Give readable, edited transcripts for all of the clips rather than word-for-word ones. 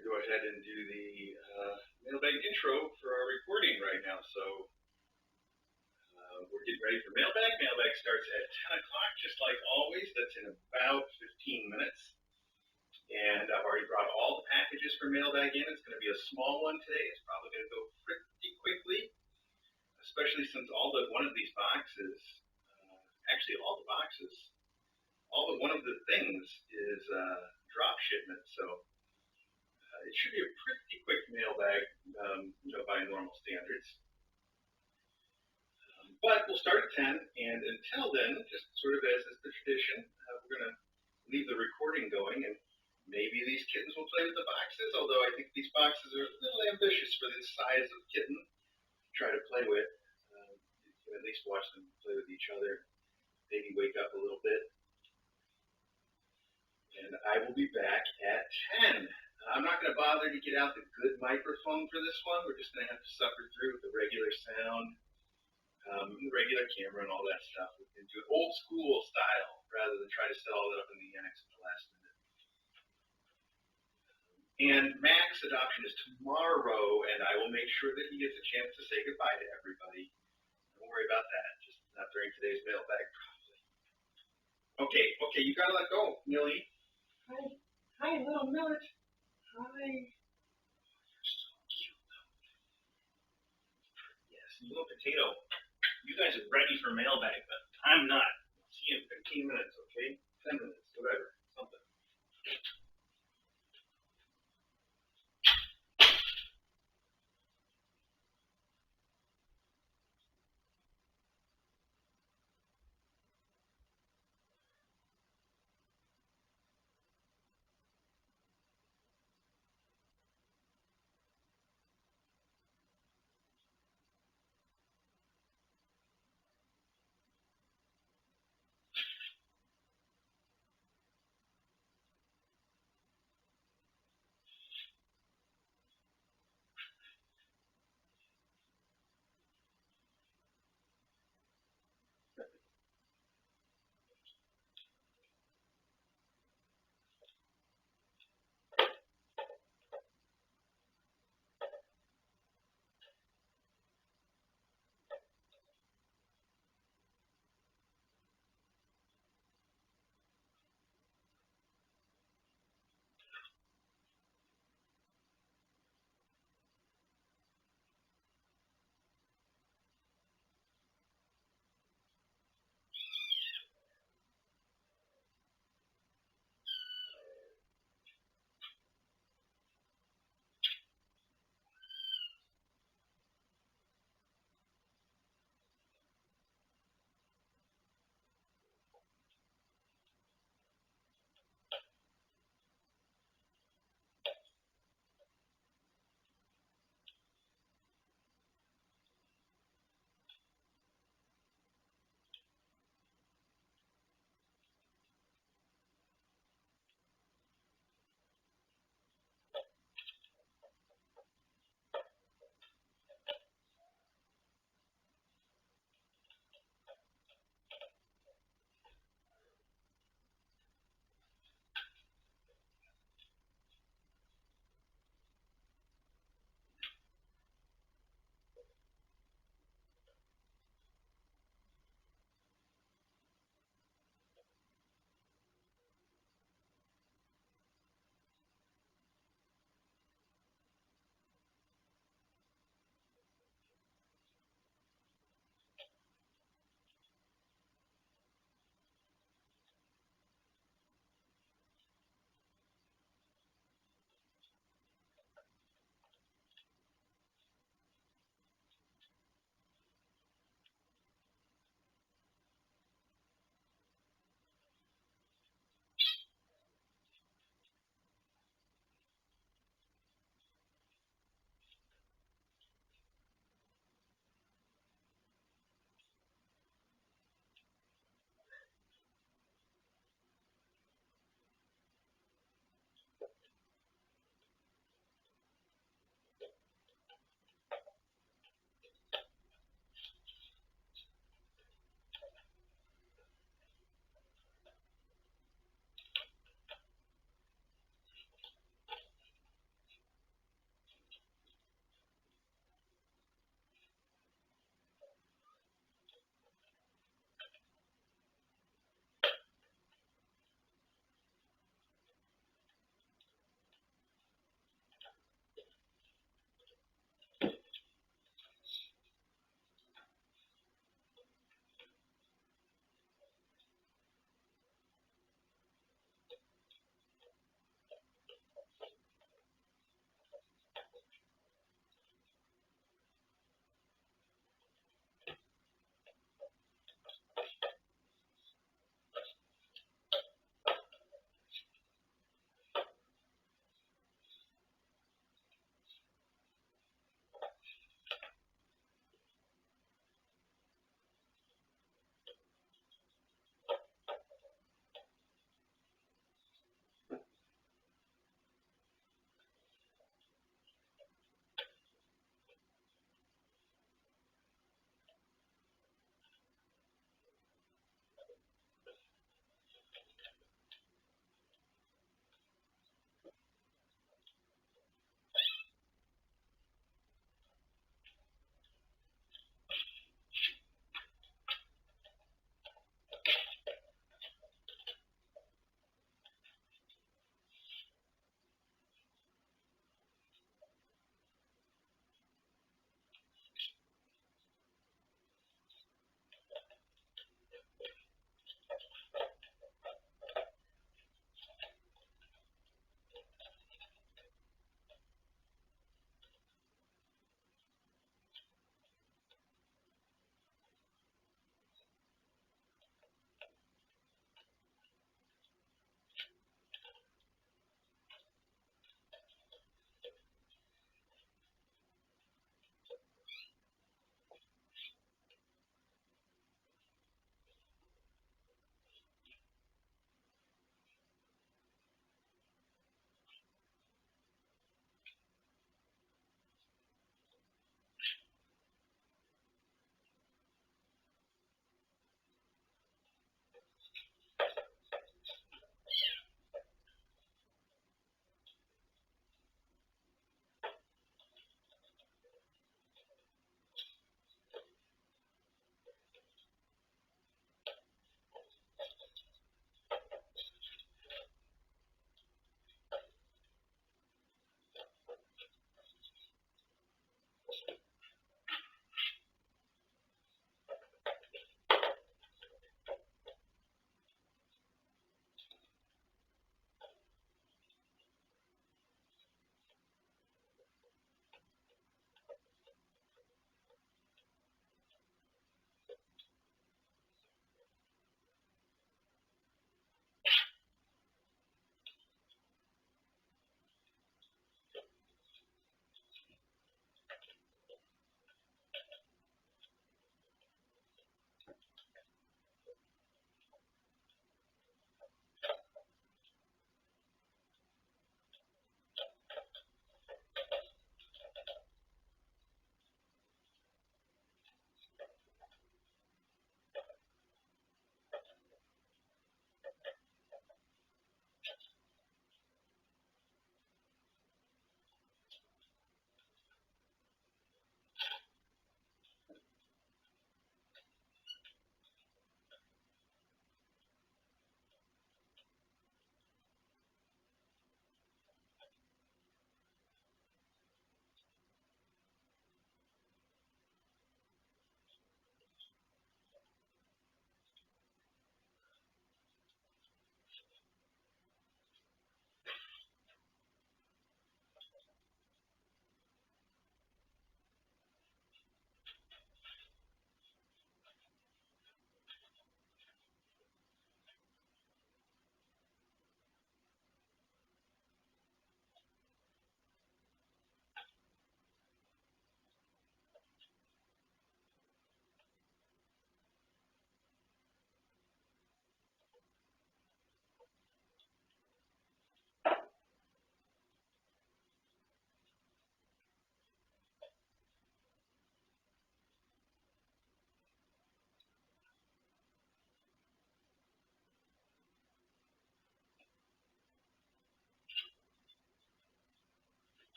going to go ahead and do the mailbag intro for our recording right now. So we're getting ready for mailbag. Mailbag starts at 10 o'clock, just like always. That's in about 15 minutes. And I've already brought all the packages for mailbag in. It's going to be a small one today. It's probably going to go pretty quickly, especially since all but one of these boxes, actually all but one of the things is drop shipment. So it should be a pretty quick mailbag, by normal standards. But we'll start at 10, and until then, just sort of as is the tradition, we're going to leave the recording going, and maybe these kittens will play with the boxes, although I think these boxes are a little ambitious for the size of kitten to try to play with. You can at least watch them play with each other, maybe wake up a little bit. And I will be back at 10. I'm not going to bother to get out the good microphone for this one. We're just going to have to suffer through with the regular sound, the regular camera, and all that stuff. We're going to do it old school style rather than try to set all that up in the annex at the last minute. And Mac's adoption is tomorrow, and I will make sure that he gets a chance to say goodbye to everybody. Don't worry about that. Just not during today's mailbag, probably. Okay, you got to let go, Millie. Hi, little Millet. Hi. You're so cute, though. Yes, little potato. You guys are ready for mailbag, but I'm not. See you in 15 minutes, okay? 10 minutes, whatever. Something.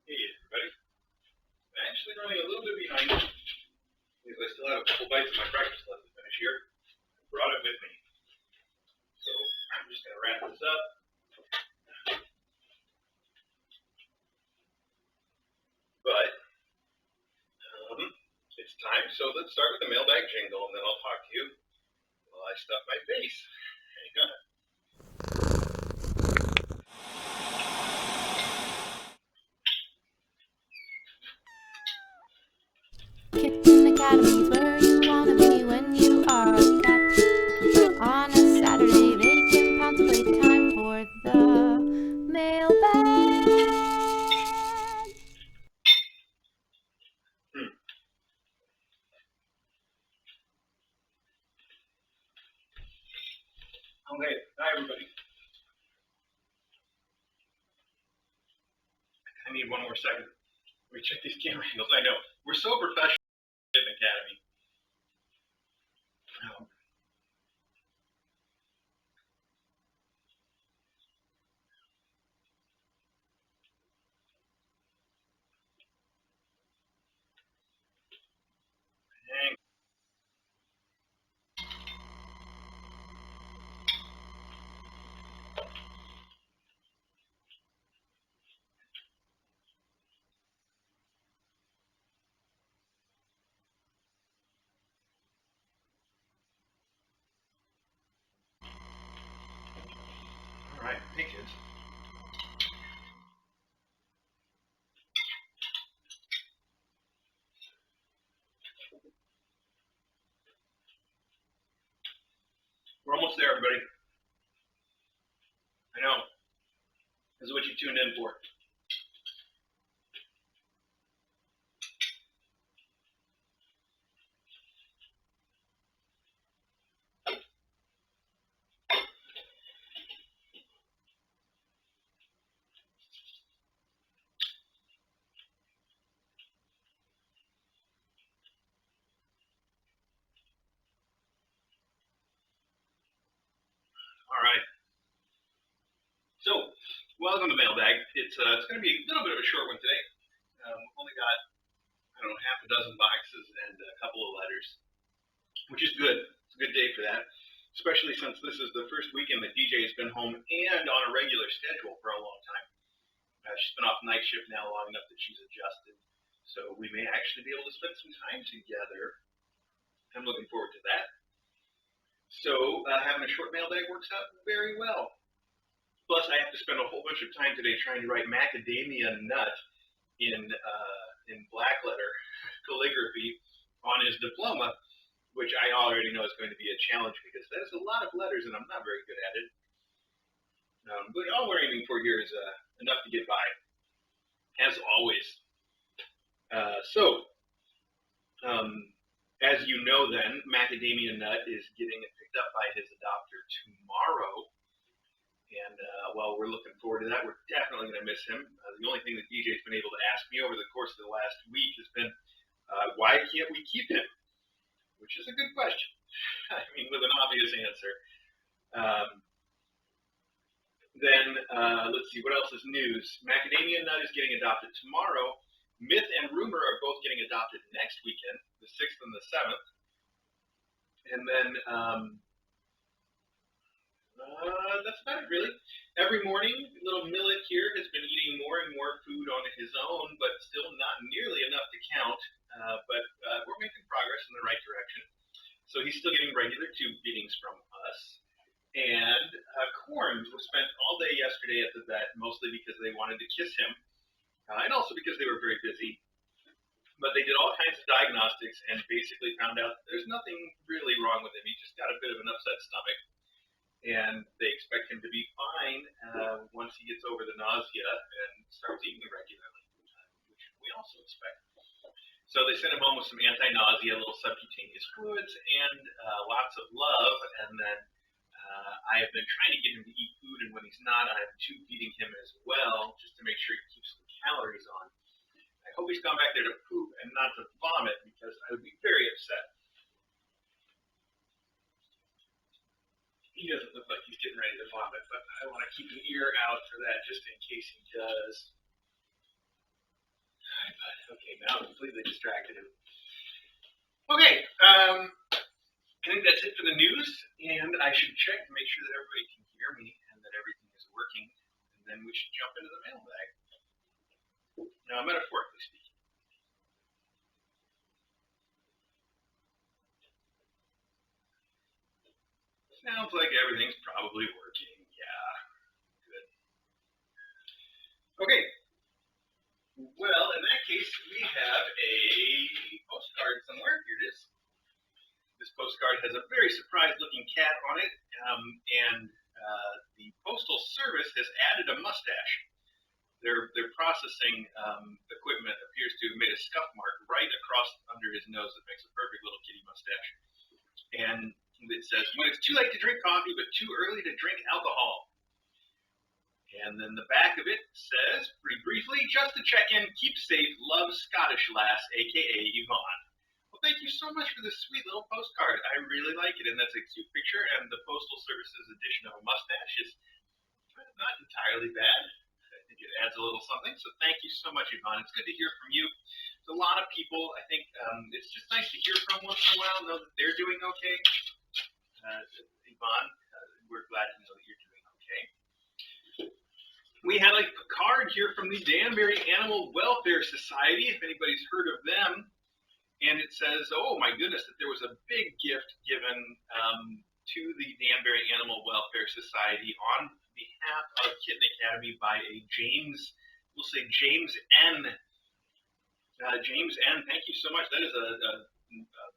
Hey everybody. I'm actually running a little bit behind because I still have a couple bites of my breakfast left to finish here. I brought it with me. So I'm just going to wrap this up. But it's time. So let's start with the mailbag jingle and then I'll talk to you while I stuff my face. Hang on. Kitten Academy's where you wanna be when you are a cat. On a Saturday they can pounce playtime for the mailbag. Okay. Hi everybody. I need one more second. Let me check these camera angles. I know. We're so professional in the Academy. Hang. All right. Hey kids. We're almost there, everybody. I know. This is what you tuned in for. All right. So, welcome to Mailbag. It's going to be a little bit of a short one today. We've only got, I don't know, half a dozen boxes and a couple of letters, which is good. It's a good day for that, especially since this is the first weekend that DJ has been home and on a regular schedule for a long time. She's been off night shift now long enough that she's adjusted, so we may actually be able to spend some time together. I'm looking forward to that. So, having a short mailbag works out very well. Plus, I have to spend a whole bunch of time today trying to write macadamia nut in black letter calligraphy on his diploma, which I already know is going to be a challenge because that is a lot of letters and I'm not very good at it. But all we're aiming for here is enough to get by, as always. As you know then, Macadamia Nut is getting picked up by his adopter tomorrow. And while we're looking forward to that, we're definitely going to miss him. The only thing that DJ's been able to ask me over the course of the last week has been, why can't we keep him? Which is a good question. I mean, with an obvious answer. Let's see, what else is news? Macadamia Nut is getting adopted tomorrow. Myth and Rumor are both getting adopted next weekend, the 6th and the 7th. And then that's about it, really. Every morning, little Millet here has been eating more and more food on his own, but still not nearly enough to count. But we're making progress in the right direction. So he's still getting regular tube feedings from us. And Corn was spent all day yesterday at the vet, mostly because they wanted to kiss him, and also because they were very busy. But they did all kinds of diagnostics and basically found out there's nothing really wrong with him. He just got a bit of an upset stomach. And they expect him to be fine once he gets over the nausea and starts eating regularly, which we also expect. So they sent him home with some anti-nausea, little subcutaneous fluids, and lots of love. And then I have been trying to get him to eat food, and when he's not, I'm tube feeding him as well, just to make sure he keeps the calories on. I hope he's gone back there to poop and not to vomit, because I would be very upset. He doesn't look like he's getting ready to vomit, but I want to keep an ear out for that just in case he does. Okay, now I'm completely distracted him. Okay, I think that's it for the news, and I should check to make sure that everybody can hear me and that everything is working, and then we should jump into the mailbag. Now, metaphorically speaking. Sounds like everything's probably working. Yeah, good. Okay. Well, in that case, we have a postcard somewhere. Here it is. This postcard has a very surprised-looking cat on it, and the Postal Service has added a mustache. Their processing equipment appears to have made a scuff mark right across under his nose that makes a perfect little kitty mustache. And it says, when it's too late to drink coffee, but too early to drink alcohol. And then the back of it says, pretty briefly, just to check in, keep safe, love Scottish lass, a.k.a. Yvonne. Well, thank you so much for this sweet little postcard. I really like it, and that's a cute picture, and the Postal Service's addition of a mustache is not entirely bad. I think it adds a little something, so thank you so much, Yvonne. It's good to hear from you. There's a lot of people, I think it's just nice to hear from once in a while, know that they're doing okay. Yvonne, we're glad to know that you're doing okay. We had a card here from the Danbury Animal Welfare Society, if anybody's heard of them. And it says, oh my goodness, that there was a big gift given to the Danbury Animal Welfare Society on behalf of Kitten Academy by a James, we'll say James N. James N., thank you so much. That is a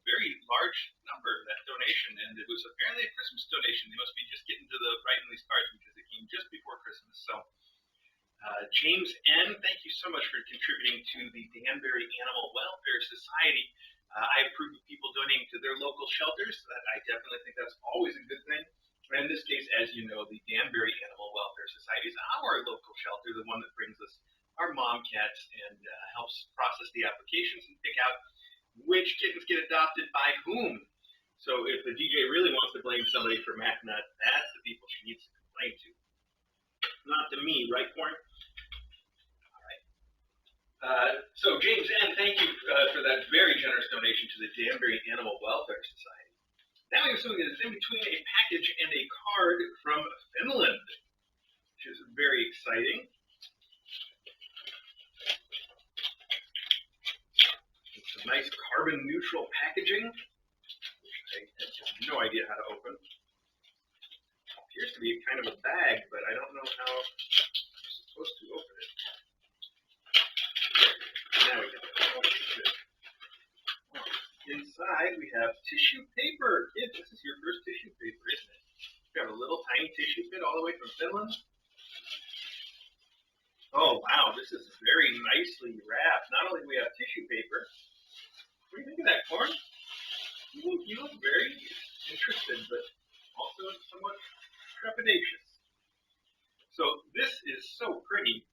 very large number, that donation, and it was apparently a Christmas donation. They must be just getting to the writing these cards because it came just before Christmas. So, James N., thank you so much for contributing to the Danbury Animal Welfare Society. I approve of people donating to their local shelters. I definitely think that's always a good thing. And in this case, as you know, the Danbury Animal Welfare Society is our local shelter, the one that brings us our mom cats and helps process the applications and pick out which kittens get adopted by whom. So if the DJ really wants to blame somebody for MacNut, that's the people she needs to complain to. Not to me, right, Corn? All right. So James N., thank you for that very generous donation to the Danbury Animal Welfare Society. Now we have something that is in between a package and a card from Finland, which is very exciting. Nice carbon neutral packaging, which I have no idea how to open. It appears to be kind of a bag, but I don't know how I'm supposed to open it. Now we go. Inside we have tissue paper. Kids, this is your first tissue paper, isn't it? We have a little tiny tissue kit all the way from Finland. Oh, wow, this is very nicely wrapped. Not only do we have tissue paper, what do you think of that, Corn? You look very interested, but also somewhat trepidatious. So this is so pretty.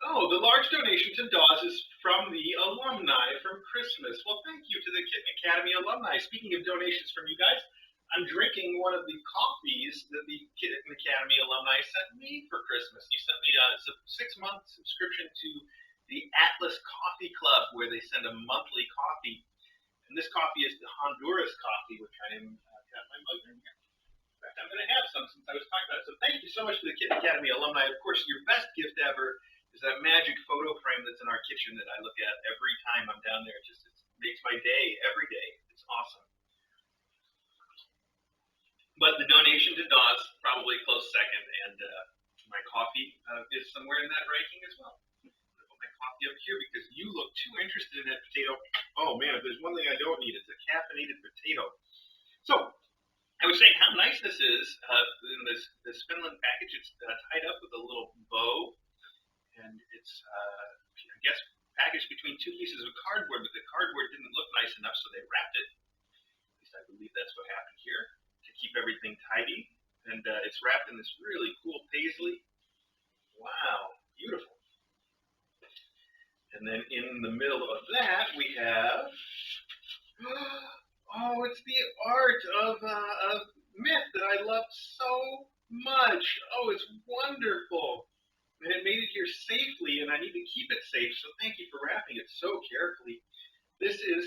Oh, the large donation to Dawes is from the alumni from Christmas. Well, thank you to the Kitten Academy alumni. Speaking of donations from you guys, I'm drinking one of the coffees that the Kitten Academy alumni sent me for Christmas. You sent me a 6-month subscription to the Atlas Coffee Club, where they send a monthly coffee. And this coffee is the Honduras coffee, which I am got my mug in here. In fact, I'm going to have some since I was talking about it. So thank you so much to the Kitten Academy alumni. Of course, your best gift ever is that magic photo frame that's in our kitchen that I look at every time I'm down there. It makes my day every day. It's awesome. But the donation to Dawes probably close second, and my coffee is somewhere in that ranking as well. My coffee up here because you look too interested in that potato. Oh man, if there's one thing I don't need, it's a caffeinated potato. So I was saying how nice this is in this Finland package. It's tied up with a little bow, and it's I guess packaged between 2 pieces of cardboard, but the cardboard didn't look nice enough, so they wrapped it. At least I believe that's what happened here to keep everything tidy. And it's wrapped in this really cool paisley. Wow, beautiful. And then in the middle of that, we have, oh, it's the art of Myth that I love so much. Oh, it's wonderful. And it made it here safely, and I need to keep it safe, so thank you for wrapping it so carefully. This is,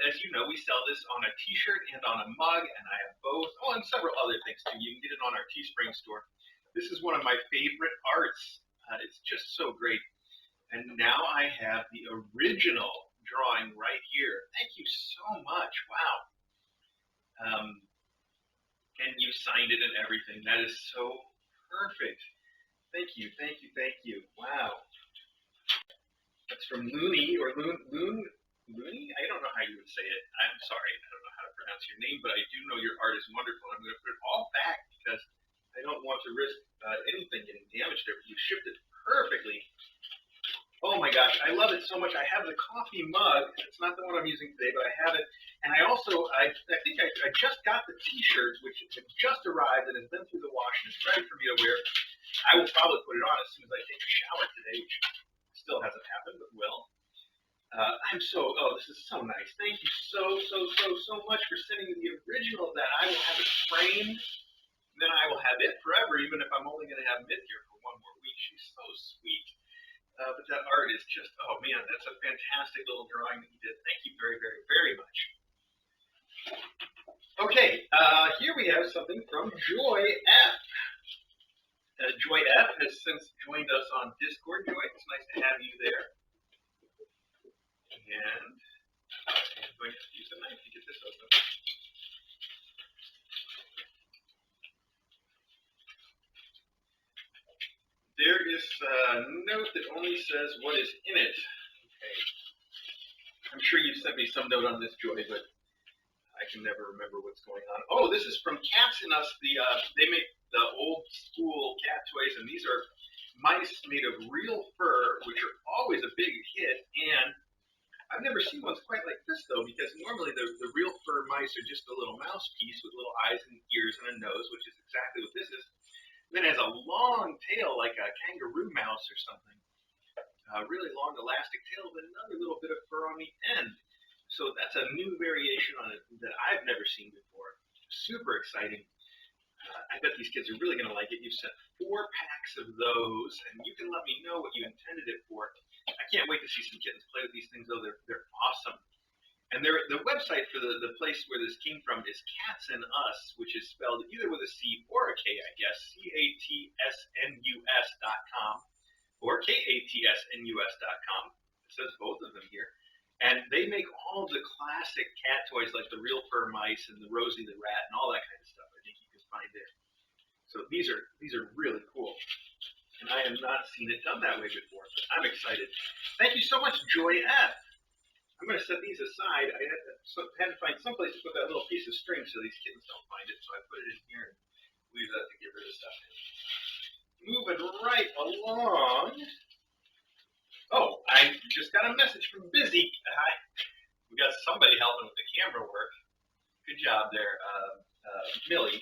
as you know, we sell this on a t-shirt and on a mug, and I have both. Oh, and several other things, too. You can get it on our Teespring store. This is one of my favorite arts. It's just so great. And now I have the original drawing right here. Thank you so much. Wow. And you signed it and everything. That is so perfect. Thank you, thank you, thank you. Wow. That's from Looney, or Looney? I don't know how you would say it. I'm sorry. I don't know how to pronounce your name, but I do know your art is wonderful. I'm going to put it all back because I don't want to risk anything getting damaged there. You shipped it perfectly. Oh my gosh, I love it so much. I have the coffee mug. It's not the one I'm using today, but I have it. And I also, I think I just got the t-shirts, which have just arrived and has been through the wash and it's ready for me to wear. I will probably put it on as soon as I take a shower today, which still hasn't happened, but will. This is so nice. Thank you so much for sending me the original of that. I will have it framed, and then I will have it forever, even if I'm only going to have Myth here for 1 more week. She's so sweet. But that art is just, oh man, that's a fantastic little drawing that you did. Thank you very much. Okay, here we have something from Joy F. Joy F has since joined us on Discord. Joy, it's nice to have you there. And I'm going to use a knife to get this open. There is a note that only says what is in it. Okay. I'm sure you've sent me some note on this, Joy, but I can never remember what's going on. Oh, this is from Cats and Us. They make the old school cat toys, and these are mice made of real fur, which are always a big hit. And I've never seen ones quite like this, though, because normally the real fur mice are just a little mouse piece with little eyes and ears and a nose, which is exactly what this is. And then it has a long tail like a kangaroo mouse or something. Really long elastic tail with another little bit of fur on the end. So that's a new variation on it that I've never seen before. Super exciting. I bet these kids are really going to like it. You've sent 4 packs of those, and you can let me know what you intended it for. I can't wait to see some kittens play with these things, though. They're awesome. And the website for the place where this came from is Cats and Us, which is spelled either with a C or a K, I guess, CATSNUS.com or KATSNUS.com. It says both of them here. And they make all the classic cat toys like the real fur mice and the Rosie the rat and all that kind of stuff. I think you can find there. So these are really cool. And I have not seen it done that way before. But I'm excited. Thank you so much, Joy F. I'm going to set these aside. I had to find someplace to put that little piece of string so these kittens don't find it. So I put it in here and leave that to get rid of stuff. moving right along. Oh, I just got a message from Busy. We got somebody helping with the camera work. Good job there, Millie.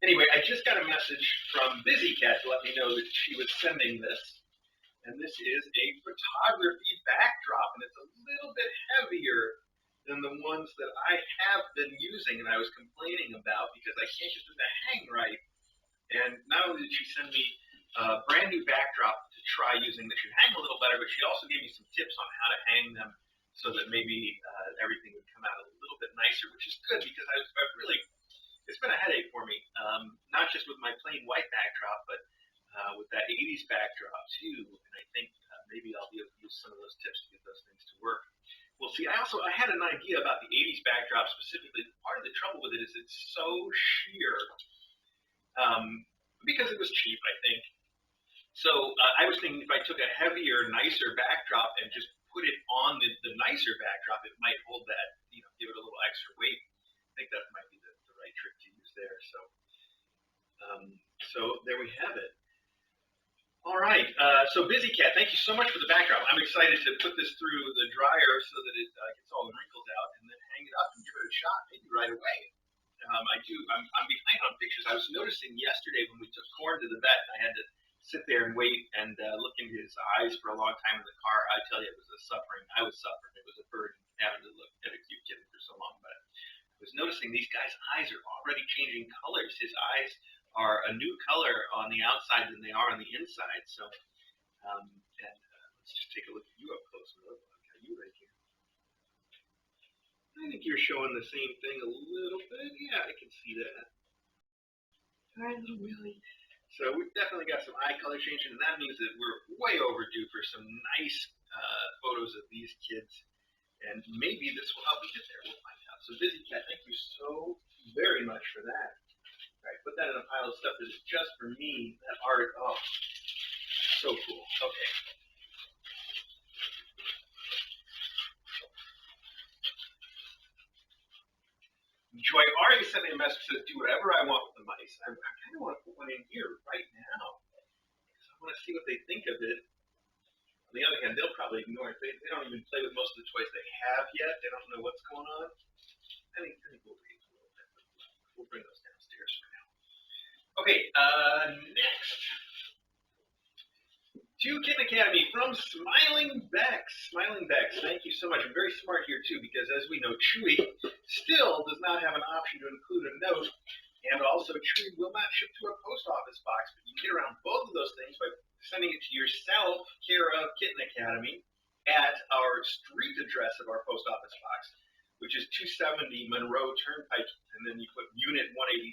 Anyway, I just got a message from Busy Cat to let me know that she was sending this. And this is a photography backdrop, and it's a little bit heavier than the ones that I have been using and I was complaining about because I can't get them to hang right. And not only did she send me a brand new backdrop to try using that should hang a little better, but she also gave me some tips on how to hang them so that maybe everything would come out a little bit nicer, which is good because I've really, it's been a headache for me, not just with my plain white backdrop, but with that 80s backdrop too. And I think maybe I'll be able to use some of those tips to get those things to work. Well, see, I had an idea about the 80s backdrop specifically. Part of the trouble with it is it's so sheer because it was cheap, I think. So I was thinking if I took a heavier, nicer backdrop and just put it on the nicer backdrop, it might hold that, give it a little extra weight. I think that might be the right trick to use there. So there we have it. All right. So Busy Cat, thank you so much for the backdrop. I'm excited to put this through the dryer so that it gets all the wrinkles out and then hang it up and give it a shot maybe right away. I'm behind on pictures. I was noticing yesterday when we took Corn to the vet, I had to sit there and wait and look into his eyes for a long time in the car. I tell you, it was suffering. I was suffering. It was a burden having to look at a cute kitten for so long. But I was noticing these guys' eyes are already changing colors. His eyes are a new color on the outside than they are on the inside. So, let's just take a look at you up close. Look at you right here. I think you're showing the same thing a little bit. Yeah, I can see that. Hi, little Willie. So we've definitely got some eye color changing, and that means that we're way overdue for some nice photos of these kids. And maybe this will help me get there. We'll find out. So Busy Cat, thank you so very much for that. All right, put that in a pile of stuff that is just for me. That art, oh, so cool. Okay. Joy already sent me a message that says, do whatever I want with the mice. I kind of want to put one in here right now. Because I want to see what they think of it. On the other hand, they'll probably ignore it. They don't even play with most of the toys they have yet. They don't know what's going on. I think we'll wait a little bit. We'll bring those downstairs for now. Okay, next. To Kitten Academy from Smiling Bex. Smiling Bex, thank you so much. I'm very smart here too, because as we know, Chewy still does not have an option to include a note, and also Chewy will not ship to a post office box, but you can get around both of those things by sending it to yourself, care of Kitten Academy, at our street address of our post office box, which is 270 Monroe Turnpike, and then you put Unit 186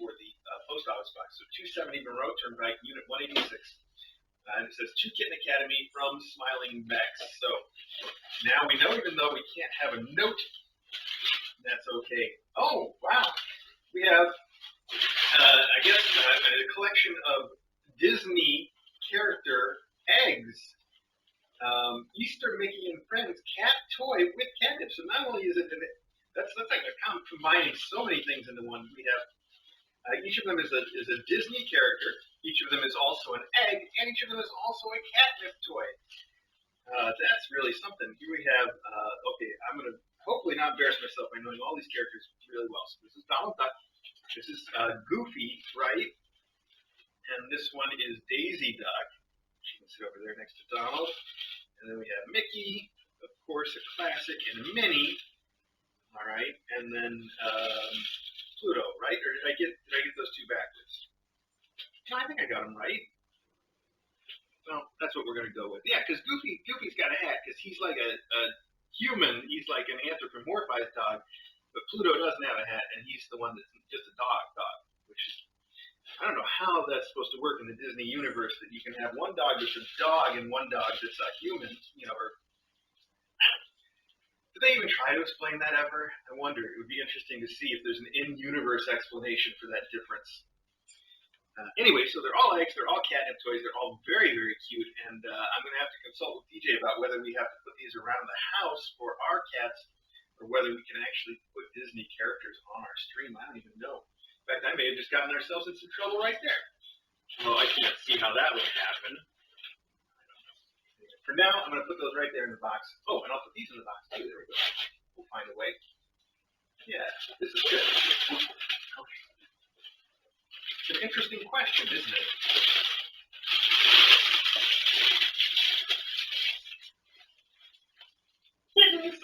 for the post office box. So 270 Monroe Turnpike, Unit 186. And it says, to Kitten Academy from Smiling Bex. So now we know, even though we can't have a note, that's okay. Oh, wow. We have, I guess, a collection of Disney character eggs. Easter Mickey and Friends cat toy with catnip. So not only is it, that's like combining so many things into one. We have each of them is a Disney character. Each of them is also an egg, and each of them is also a catnip toy. That's really something. Here we have, okay, I'm going to hopefully not embarrass myself by knowing all these characters really well. So this is Donald Duck. This is Goofy, right? And this one is Daisy Duck. She can sit over there next to Donald. And then we have Mickey, of course, a classic, and Minnie. All right, and then Pluto, right? Or did I get those two backwards? No, I think I got them right. Well, that's what we're going to go with. Yeah, because Goofy's got a hat because he's like a human. He's like an anthropomorphized dog, but Pluto doesn't have a hat, and he's the one that's just a dog, which is, I don't know how that's supposed to work in the Disney universe, that you can have one dog that's a dog and one dog that's a human, or did they even try to explain that ever? I wonder. It would be interesting to see if there's an in-universe explanation for that difference. Anyway, so they're all eggs, they're all catnip toys, they're all very, very cute, and I'm going to have to consult with DJ about whether we have to put these around the house for our cats, or whether we can actually put Disney characters on our stream. I don't even know. In fact, I may have just gotten ourselves in some trouble right there. Well, I can't see how that would happen. For now, I'm going to put those right there in the box. Oh, and I'll put these in the box too. There we go. We'll find a way. Yeah, this is good. Okay. It's an interesting question, isn't it?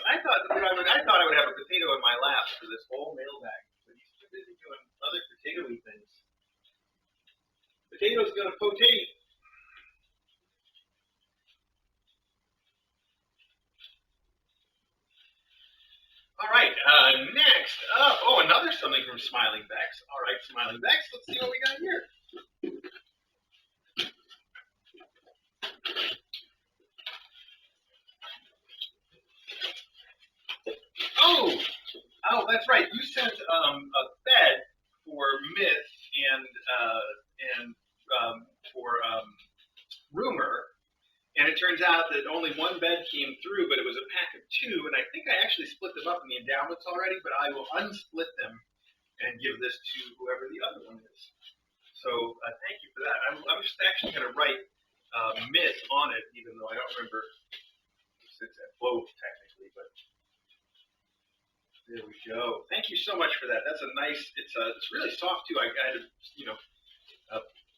I thought I would have a potato in my lap for this whole mailbag, but he's too busy doing other potato-y things. Potato's gonna potate. All right, next up, another something from Smiling Becks. All right, Smiling Becks, let's see what we got here. Oh, that's right. You sent a bed for Myth and for Rumor, and it turns out that only one bed came through, but it was a pack of two, and I think I actually split them up in the endowments already, but I will unsplit them and give this to whoever the other one is. So thank you for that. I'm just actually going to write Myth on it, even though I don't remember if it's at both technically, but. There we go. Thank you so much for that. That's a nice. It's really soft too. I had to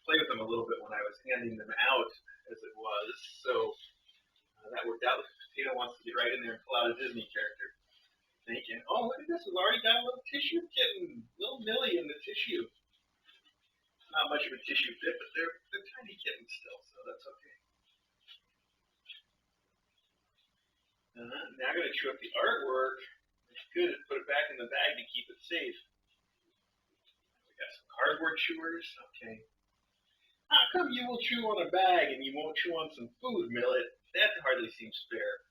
play with them a little bit when I was handing them out, as it was. So that worked out. Potato wants to get right in there and pull out a Disney character. Thinking, oh look at this. We've already got a little tissue kitten, little Millie in the tissue. Not much of a tissue fit, but they're tiny kittens still, so that's okay. Now I'm gonna chew up the artwork. Good, put it back in the bag to keep it safe. We got some cardboard chewers. Okay. How come you will chew on a bag and you won't chew on some food, Millet? That hardly seems fair.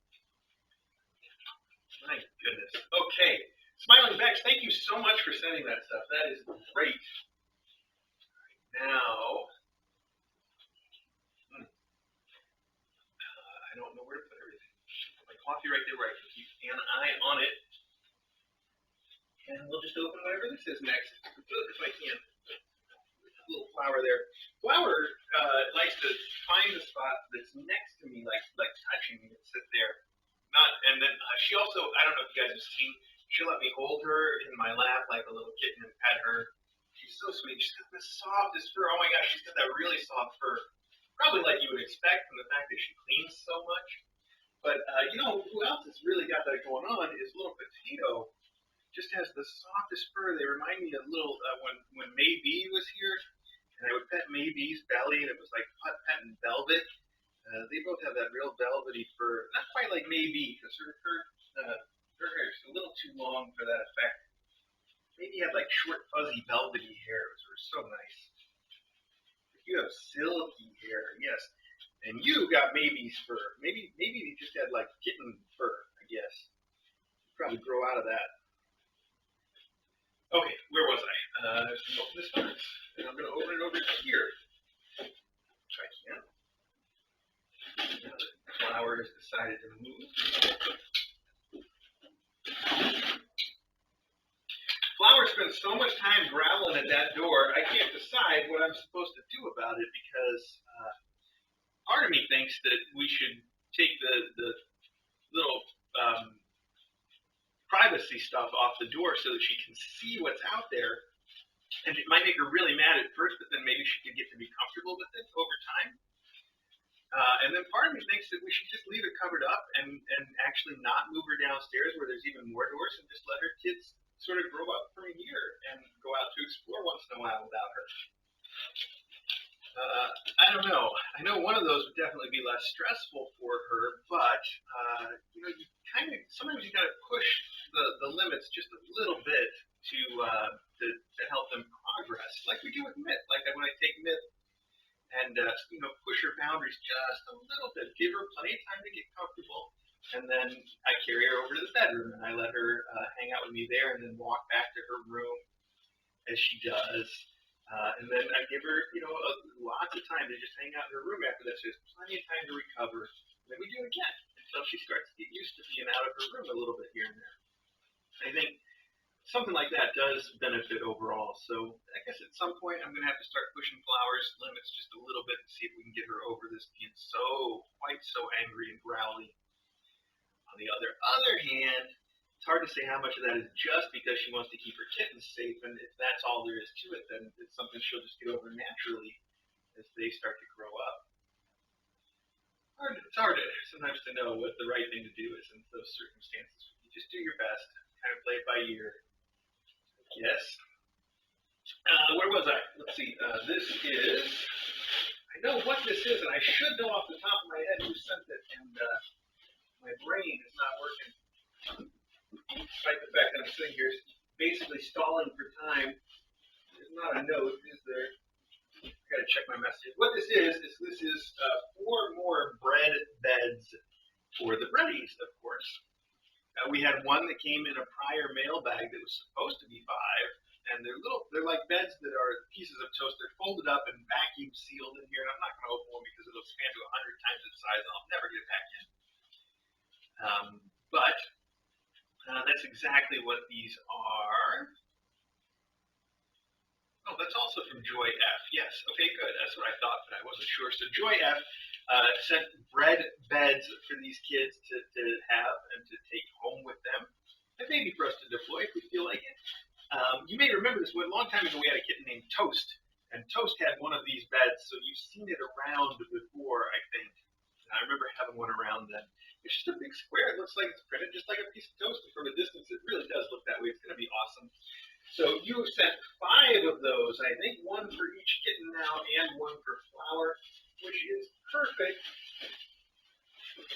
My goodness. Okay. Smiling Becks, thank you so much for sending that stuff. That is great. Now, I don't know where to put everything. My coffee right there where I can keep an eye on it. And we'll just open whatever this is next. If I can. A little flower there. Flower likes to find a spot that's next to me, like touching me and sit there. And then she also, I don't know if you guys have seen, she'll let me hold her in my lap like a little kitten and pet her. She's so sweet. She's got the softest fur. Oh my gosh, she's got that really soft fur. Probably like you would expect from the fact that she cleans so much. But you know who else has really got that going on is little Potato. Just has the softest fur. They remind me a little when Maybe was here, and I would pet Maybe's belly, and it was like pet and velvet. They both have that real velvety fur. Not quite like Maybe, because her hair is a little too long for that effect. Maybe had like short, fuzzy, velvety hair. It was so nice. But you have silky hair, yes. And you got Maybe's fur. Maybe they just had like kitten fur, I guess. Probably grow out of that. Okay, where was I? Open this box, and I'm going to open it over here. If I can. Now the flower has decided to move. Flower spends so much time growling at that door, I can't decide what I'm supposed to do about it because part of me thinks that we should take the little privacy stuff off the door so that she can see what's out there. And it might make her really mad at first, but then maybe she could get to be comfortable with it over time. And then part of me thinks that we should just leave it covered up and actually not move her downstairs where there's even more doors and just let her kids sort of grow up from here and go out to explore once in a while without her. I don't know. I know one of those would definitely be less stressful for her, but you know, sometimes you gotta push the limits just a little bit to help them progress, like we do with Myth. Like when I take Myth and you know, push her boundaries just a little bit, give her plenty of time to get comfortable, and then I carry her over to the bedroom and I let her hang out with me there, and then walk back to her room as she does. And then I give her, you know, lots of time to just hang out in her room after that. So there's plenty of time to recover. And then we do it again until she starts to get used to being out of her room a little bit here and there. I think something like that does benefit overall. So I guess at some point I'm going to have to start pushing Flowers' limits just a little bit and see if we can get her over this being quite so angry and growly. On the other hand, it's hard to say how much of that is just because she wants to keep her kittens safe, and if that's all there is to it, then it's something she'll just get over naturally as they start to grow up. It's hard sometimes to know what the right thing to do is in those circumstances. You just do your best, kind of play it by ear. Yes. Where was I? Let's see. This is. I know what this is, and I should know off the top of my head who sent it, and my brain is not working. Despite the fact that I'm sitting here basically stalling for time, there's not a note, is there? I gotta check my messages. What this is 4 more bread beds for the breadies, of course. We had one that came in a prior mailbag that was supposed to be 5, and they're like beds that are pieces of toast. They're folded up and vacuum sealed in here, and I'm not going to open one because it'll expand to 100 times its size, and I'll never get it back in. But that's exactly what these are. Oh, that's also from Joy F. Yes, okay, good. That's what I thought, but I wasn't sure. So Joy F sent bread beds for these kids to have and to take home with them. And maybe for us to deploy if we feel like it. You may remember this. A long time ago, we had a kitten named Toast. And Toast had one of these beds, so you've seen it around before, I think. I remember having one around then. It's just a big square. It looks like it's printed just like a piece of toast. But from a distance, it really does look that way. It's going to be awesome. So you have sent 5 of those. I think 1 for each kitten now and 1 for Flower, which is perfect.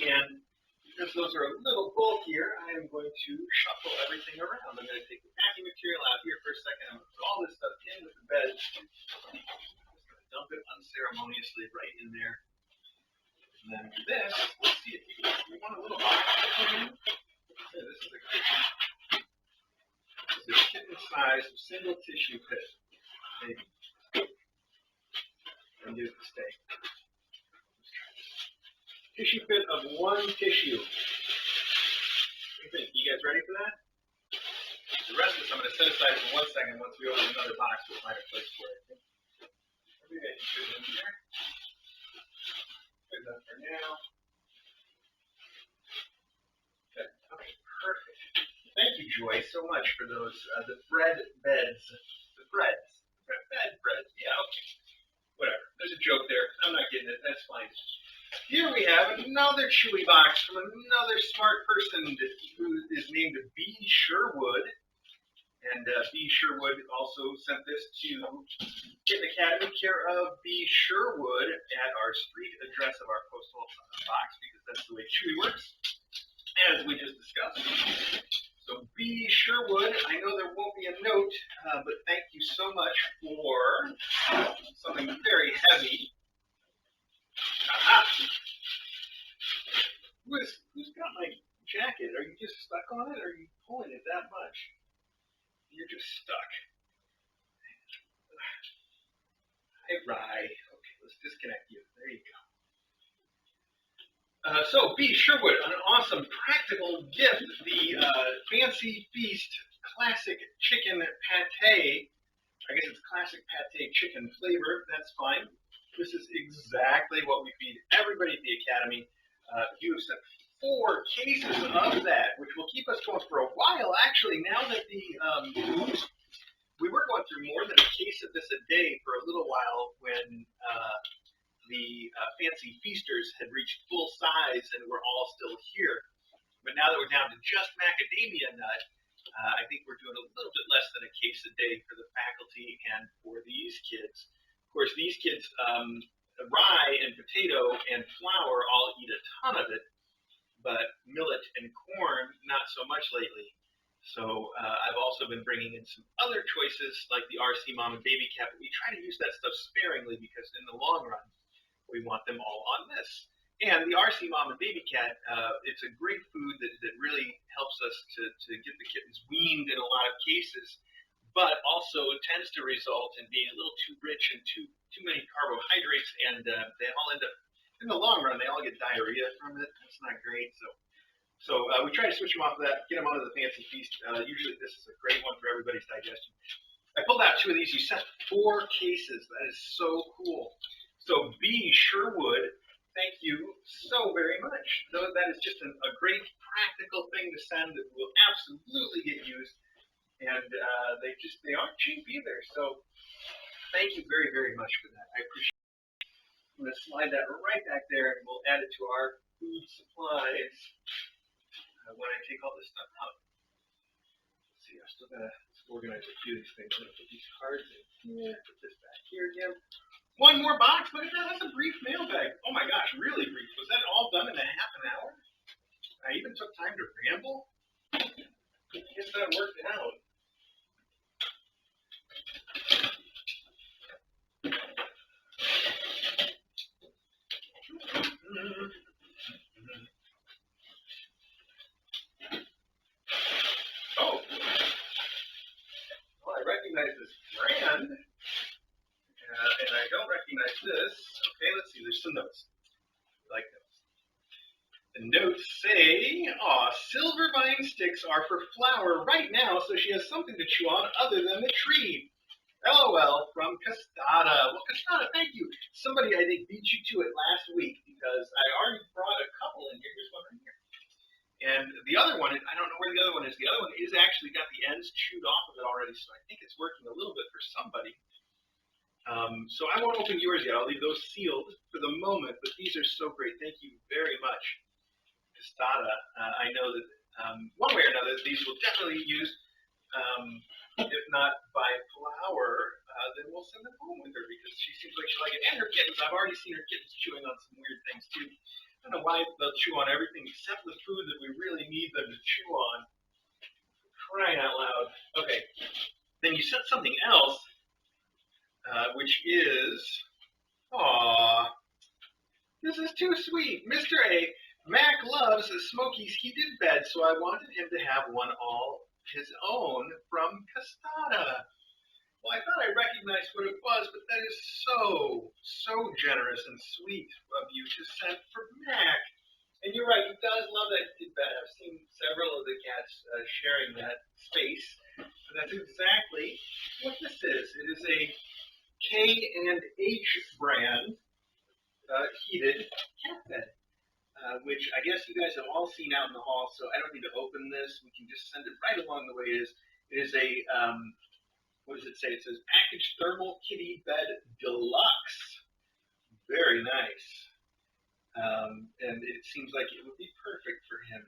And because those are a little bulkier, I am going to shuffle everything around. I'm going to take the packing material out here for a second. I'm going to put all this stuff in with the bed. I'm just going to dump it unceremoniously right in there. And then this, let's see if we want a little box. Yeah, this is a great one. This is a kitten-sized single tissue pit. Maybe. And here's the stay. Tissue pit of 1 tissue. What do you think? You guys ready for that? The rest of this I'm going to set aside for 1 second. Once we open another box, we'll find a place for it. Maybe I can put it in here. Put it up for now. Okay, perfect. Thank you, Joy, so much for those. The bread beds. The breads. Breads. Yeah, okay. Whatever. There's a joke there. I'm not getting it. That's fine. Here we have another chewy box from another smart person who is named B. Sherwood. And B. Sherwood also sent this to Kitten Academy, care of B. Sherwood, at our street address of our postal box, because that's the way Chewy works, as we just discussed. So B. Sherwood, I know there won't be a note, but thank you so much for something very heavy. Aha! Who's got my jacket? Are you just stuck on it, or are you pulling it that much? You're just stuck. Hi, Rye. Okay, let's disconnect you. There you go. So, B. Sherwood, an awesome practical gift, the Fancy Feast Classic Chicken Pate. I guess it's Classic Pate Chicken flavor. That's fine. This is exactly what we feed everybody at the Academy. You have sent 4 cases of that, which will keep us going for a while. Actually, now that we were going through more than a case of this a day for a little while when the Fancy Feasters had reached full size and were all still here. But now that we're down to just macadamia nut, I think we're doing a little bit less than a case a day for the faculty and for these kids. Of course, these kids, rye and potato and flour all eat a ton of it, but millet and corn, not so much lately. So I've also been bringing in some other choices like the RC Mom and Baby Cat, but we try to use that stuff sparingly because in the long run, we want them all on this. And the RC Mom and Baby Cat, it's a great food that really helps us to get the kittens weaned in a lot of cases, but also tends to result in being a little too rich and too many carbohydrates, and they all end up, in the long run, they all get diarrhea from it. That's not great. So So we try to switch them off of that, get them onto the fancy feast. Usually this is a great one for everybody's digestion. I pulled out 2 of these. You sent 4 cases. That is so cool. So B. Sherwood, thank you so very much. That is just a great practical thing to send that will absolutely get used. And they aren't cheap either. So thank you very, very much for that. I appreciate it. I'm going to slide that right back there, and we'll add it to our food supplies when I take all this stuff out. Let's see, I've still got to organize a few of these things. I'm going to put these cards in here, put this back here again. One more box. Look at that. That's a brief mailbag. Oh my gosh, really brief. Was that all done in a half an hour? I even took time to ramble. I guess that worked out. Oh, well, I recognize this brand, and I don't recognize this. Okay, let's see. There's some notes. I like those. The notes say, silver vine sticks are for flour right now, so she has something to chew on other than the tree. LOL from Castada. Well, Castada, thank you. Somebody, I think, beat you to it last week because I already brought a couple in here. Here's one right here. And the other one, I don't know where the other one is. The other one is actually got the ends chewed off of it already, so I think it's working a little bit for somebody. So I won't open yours yet. I'll leave those sealed for the moment, but these are so great. Thank you very much, Castada. I know that one way or another, these will definitely be used. If not by flour, then we'll send them home with her because she seems like she'll like it. And her kittens. I've already seen her kittens chewing on some weird things too. I don't know why they'll chew on everything except the food that we really need them to chew on. Crying out loud. Okay. Then you sent something else, which is, this is too sweet. Mr. A. Mac loves Smokey's heated bed, so I wanted him to have one all his own from Castada. Well, I thought I recognized what it was, but that is so generous and sweet of you to send for Mac. And you're right, he does love that heated bed. I've seen several of the cats sharing that space. And that's exactly what this is. It is a K&H brand heated cat bed. Which I guess you guys have all seen out in the hall, so I don't need to open this. We can just send it right along the way it is. It is a, what does it say? It says packaged thermal kitty bed deluxe. Very nice. And it seems like it would be perfect for him.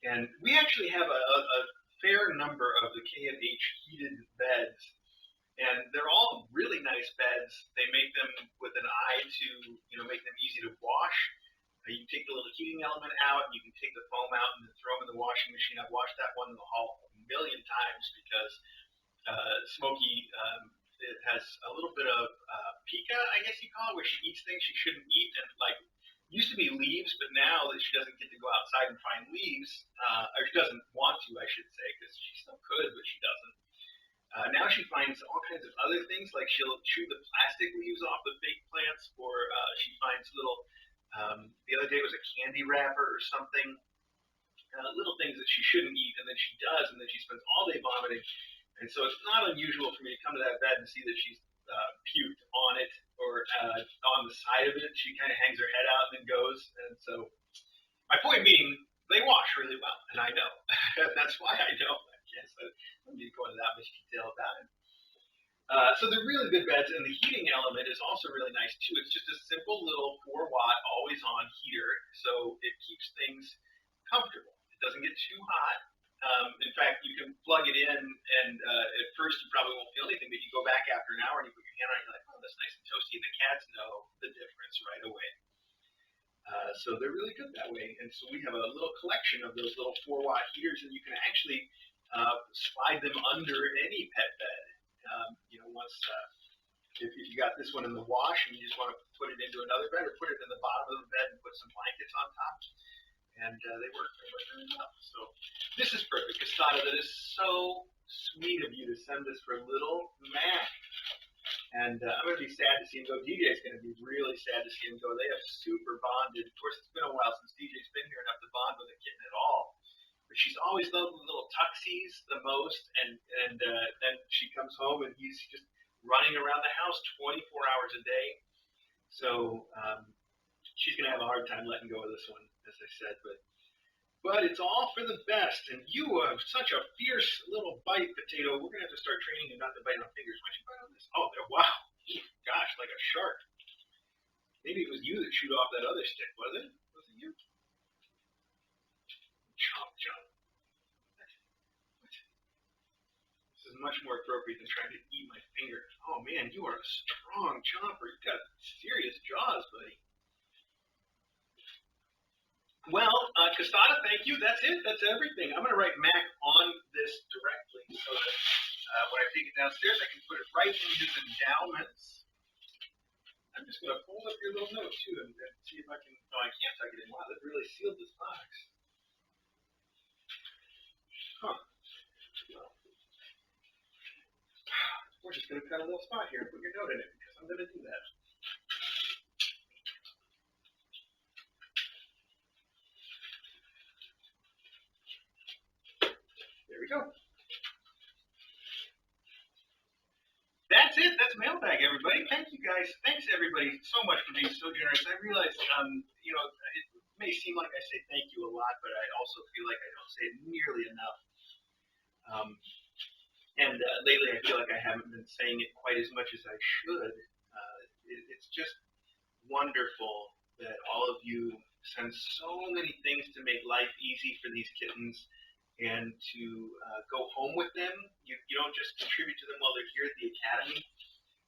And we actually have a fair number of the K&H heated beds. And they're all really nice beds. They make them with an eye to, make them easy to wash. You can take the little heating element out, and you can take the foam out and then throw them in the washing machine. I've washed that one in the hall a million times because Smokey it has a little bit of pica, I guess you call it, where she eats things she shouldn't eat. And used to be leaves, but now that she doesn't get to go outside and find leaves, or she doesn't want to, I should say, because she still could, but she doesn't. Now she finds all kinds of other things, like she'll chew the plastic leaves off the fake plants, or she finds little, the other day it was a candy wrapper or something, little things that she shouldn't eat, and then she does, and then she spends all day vomiting. And so it's not unusual for me to come to that bed and see that she's puked on it or on the side of it. She kind of hangs her head out and then goes. And so my point being, they wash really well, and I know. That's why I know. I guess I don't need to go into that much detail about it. So they're really good beds, and the heating element is also really nice too. It's just a simple little 4-watt always-on heater, so it keeps things comfortable. It doesn't get too hot. In fact, you can plug it in, and at first you probably won't feel anything, but you go back after an hour and you put your hand on it, you're like, oh, that's nice and toasty, and the cats know the difference right away. So they're really good that way, and so we have a little collection of those little 4-watt heaters, and you can actually slide them under any pet bed. Once if you got this one in the wash and you just want to put it into another bed, or put it in the bottom of the bed and put some blankets on top, and they work really well. So this is perfect, Castada. That is so sweet of you to send this for little Mac. And I'm going to be sad to see him go. DJ's going to be really sad to see him go. They have super bonded. Of course, it's been a while since DJ's been here enough to bond with a kitten at all. But she's always loved the little tuxies the most, and then she comes home and he's just running around the house 24 hours a day. So she's gonna have a hard time letting go of this one, as I said, but it's all for the best. And you have such a fierce little bite, Potato. We're gonna have to start training you not to bite on fingers. Why don't you bite on this? Oh, there! Wow, gosh, like a shark. Maybe it was you that chewed off that other stick, was it? Was it you? Chomp, chomp. This is much more appropriate than trying to eat my finger. Oh man, you are a strong chomper. You've got serious jaws, buddy. Well, Casada, thank you. That's it. That's everything. I'm going to write Mac on this directly so that when I take it downstairs, I can put it right in his endowments. I'm just going to fold up your little note, too, and see if I can... No, I can't tuck it in. Wow, that really sealed this box. Huh. Well, we're just going to cut a little spot here and put your note in it, because I'm going to do that. There we go. That's it. That's Mailbag, everybody. Thank you, guys. Thanks, everybody, so much for being so generous. I realize, it may seem like I say thank you a lot, but I also feel like I don't say it nearly enough. And lately, I feel like I haven't been saying it quite as much as I should. It's just wonderful that all of you send so many things to make life easy for these kittens and to go home with them. You don't just contribute to them while they're here at the academy,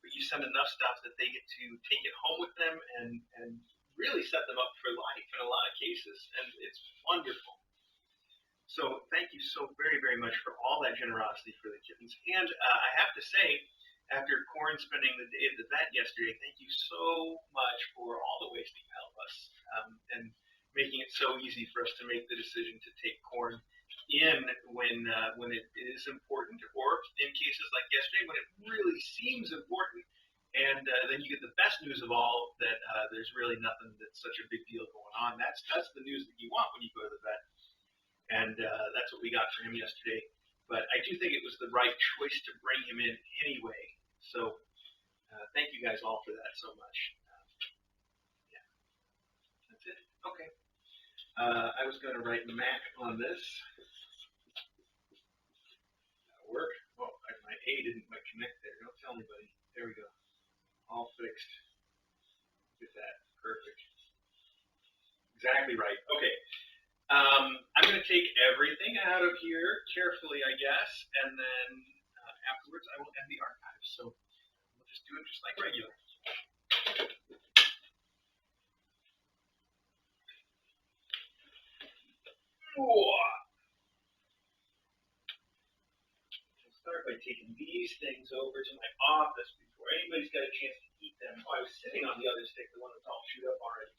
but you send enough stuff that they get to take it home with them and really set them up for life in a lot of cases, and it's wonderful. So thank you so very, very much for all that generosity for the kittens. And I have to say, after Corin spending the day at the vet yesterday, thank you so much for all the ways that you help us and making it so easy for us to make the decision to take Corin in when it is important, or in cases like yesterday when it really seems important. And then you get the best news of all, that there's really nothing that's such a big deal going on. That's the news that you want when you go to the vet. And that's what we got for him yesterday. But I do think it was the right choice to bring him in anyway. So thank you guys all for that so much. Yeah, that's it. Okay. I was going to write Mac on this. That'll work. Oh, my A didn't quite connect there. Don't tell anybody. There we go. All fixed. Look at that. Perfect. Exactly right. Okay. I'm going to take everything out of here carefully, I guess, and then afterwards I will end the archive. So we'll just do it just like regular. I'll start by taking these things over to my office before anybody's got a chance to eat them. Oh, I was sitting on the other stick, the one that's all chewed up already.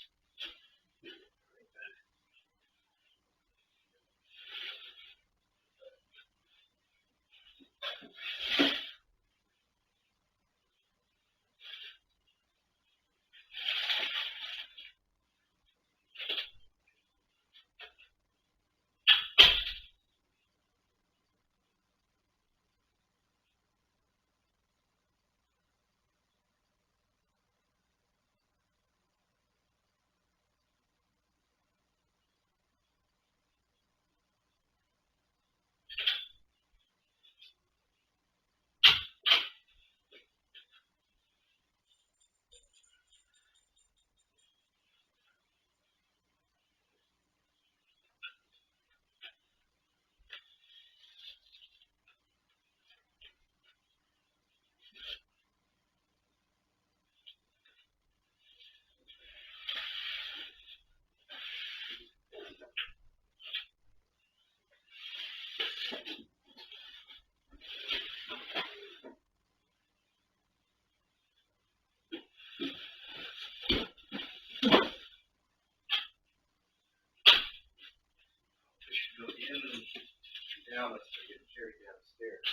Now let's get carried downstairs.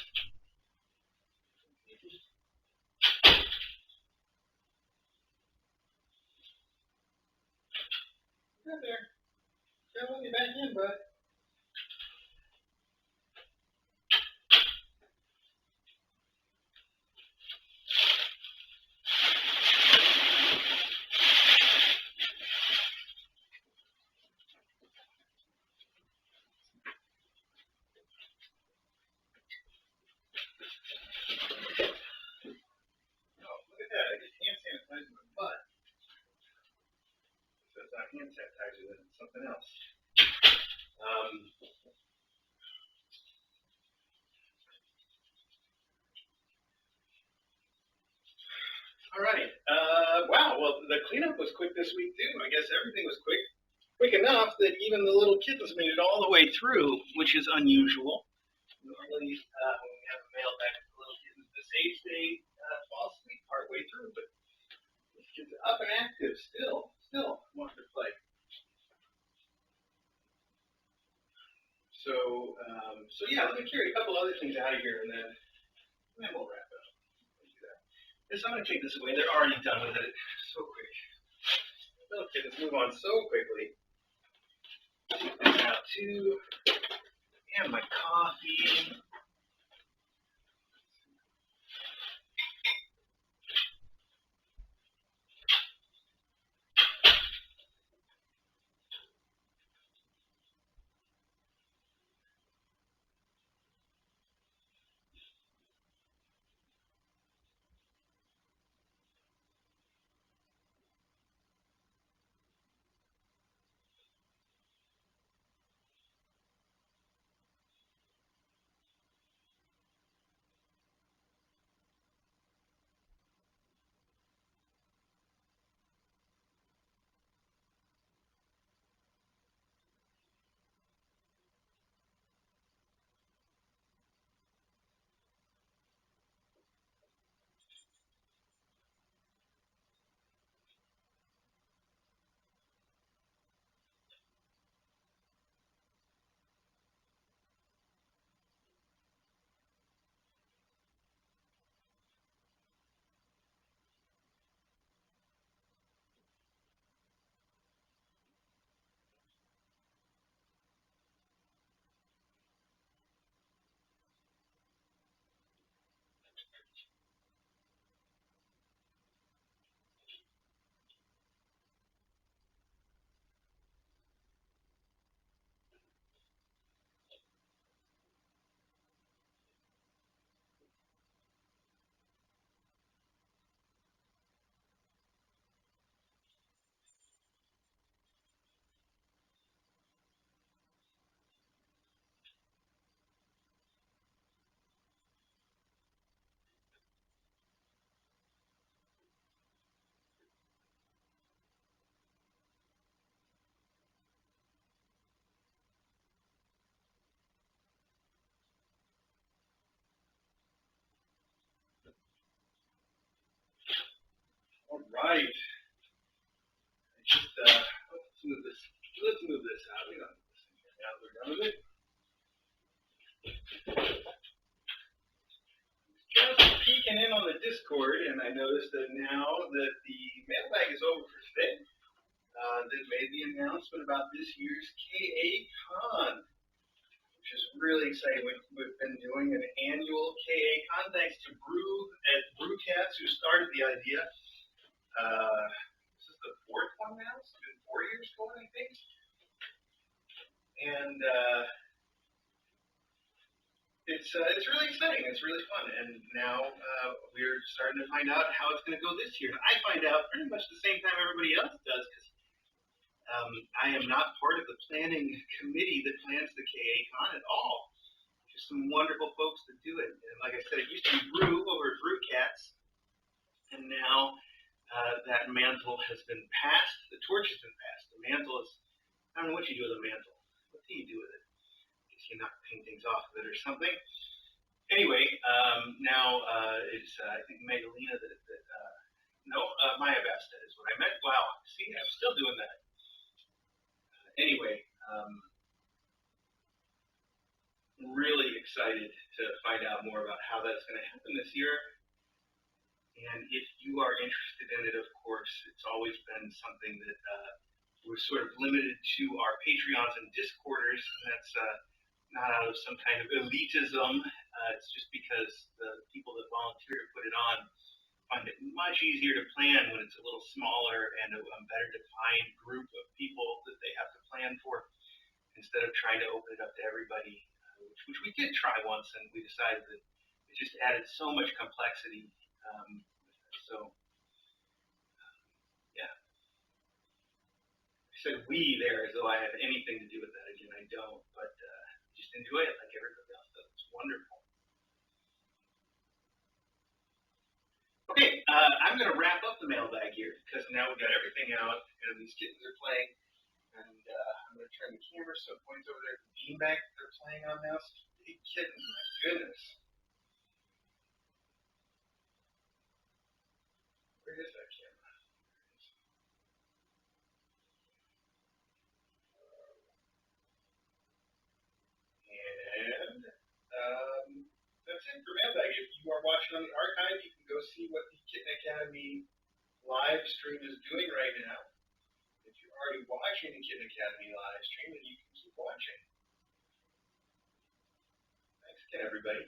Get there. Gotta let me back in, bud. hand sanitizer than something else. All right. Wow. Well, the cleanup was quick this week too. I guess everything was quick enough that even the little kittens made it all the way through, which is unusual. Normally, when we have a mailbag with the little kittens this age, they fall asleep partway through, but these kids are up and active still wanting to play. So yeah, let me carry a couple other things out of here, and then we'll wrap it up. So I'm going to take this away. They're already done with it so quick. Little kittens move on so quickly. Take this out too. And my coffee. All right. Let's move this out. We don't need this in here now. We're done with it. Just peeking in on the Discord, and I noticed that now that the mailbag is over for today, they made the announcement about this year's KA Con, which is really exciting. We've been doing an annual KA Con thanks to Brewcats, who started the idea. This is the fourth one now. It's been 4 years going, I think. And it's really exciting. It's really fun. And now we're starting to find out how it's going to go this year. And I find out pretty much the same time everybody else does, because I am not part of the planning committee that plans the KA Con at all. Just some wonderful folks that do it. And like I said, it used to be Brew over at Brewcats, and now that mantle has been passed. The torch has been passed. The mantle is, I don't know what you do with a mantle. What do you do with it? I guess you knock paintings off of it or something. Anyway, now it's, I think, Magdalena Maya Basta is what I meant. Wow, see, I'm still doing that. Anyway, really excited to find out more about how that's going to happen this year. And if you are interested in it, of course, it's always been something that was sort of limited to our Patreons and Discorders. And that's not out of some kind of elitism. It's just because the people that volunteer to put it on find it much easier to plan when it's a little smaller and a better defined group of people that they have to plan for, instead of trying to open it up to everybody, which we did try once, and we decided that it just added so much complexity. said we there as though I have anything to do with that. Again, I don't, but just enjoy it like everybody else does. It's wonderful. Okay, I'm going to wrap up the mailbag here because now we've got everything out and these kittens are playing. And I'm going to turn the camera so it points over there to the beanbag that they're playing on now. Some big kittens, my goodness. Where is that camera? And that's it for mailbag. If you are watching on the archive, you can go see what the Kitten Academy live stream is doing right now. If you're already watching the Kitten Academy live stream, then you can keep watching. Thanks again, everybody.